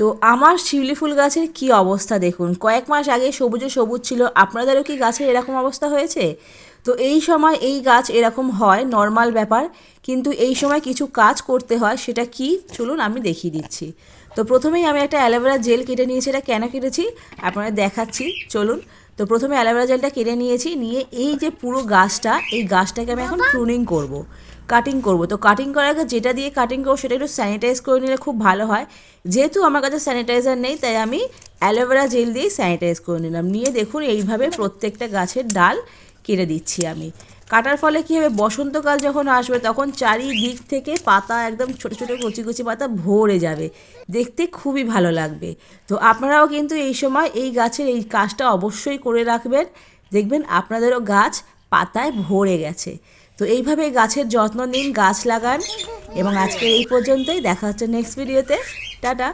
তো আমার শিউলি ফুল গাছের কি অবস্থা দেখুন, কয়েক মাস আগে সবুজে সবুজ ছিল। আপনাদেরও কি গাছের এরকম অবস্থা হয়েছে? তো এই সময় এই গাছ এরকম হয়, নর্মাল ব্যাপার। কিন্তু এই সময় কিছু কাজ করতে হয়, সেটা কি চলুন আমি দেখিয়ে দিচ্ছি। তো প্রথমেই আমি একটা অ্যালোভেরা জেল কেটে নিয়েছি। এটা কেন কেটেছি আপনাদের দেখাচ্ছি, চলুন। তো প্রথমে অ্যালোভেরা জেলটা কেটে নিয়েছি, নিয়ে এই যে পুরো গাছটা, এই গাছটাকে আমি এখন প্রুনিং করব, কাটিং করব। তো কাটিং করার আগে যেটা দিয়ে কাটিং করবো সেটা একটু স্যানিটাইজ করে নিলে খুব ভালো হয়। যেহেতু আমার কাছে স্যানিটাইজার নেই, তাই আমি অ্যালোভেরা জেল দিয়ে স্যানিটাইজ করে নিলাম। নিয়ে দেখুন এইভাবে প্রত্যেকটা গাছের ডাল কেটে দিচ্ছি আমি। কাটার ফলে কী হবে, বসন্তকাল যখন আসবে তখন চারিদিক থেকে পাতা একদম ছোটো ছোটো কচি কচি পাতা ভরে যাবে, দেখতে খুবই ভালো লাগবে। তো আপনারাও কিন্তু এই সময় এই গাছের এই কাজটা অবশ্যই করে রাখবেন, দেখবেন আপনাদেরও গাছ পাতায় ভরে গেছে। তো এইভাবে গাছের যত্ন নিন, গাছ লাগান। এবং আজকে এই পর্যন্তই, দেখা হচ্ছে নেক্সট ভিডিওতে। টাটা।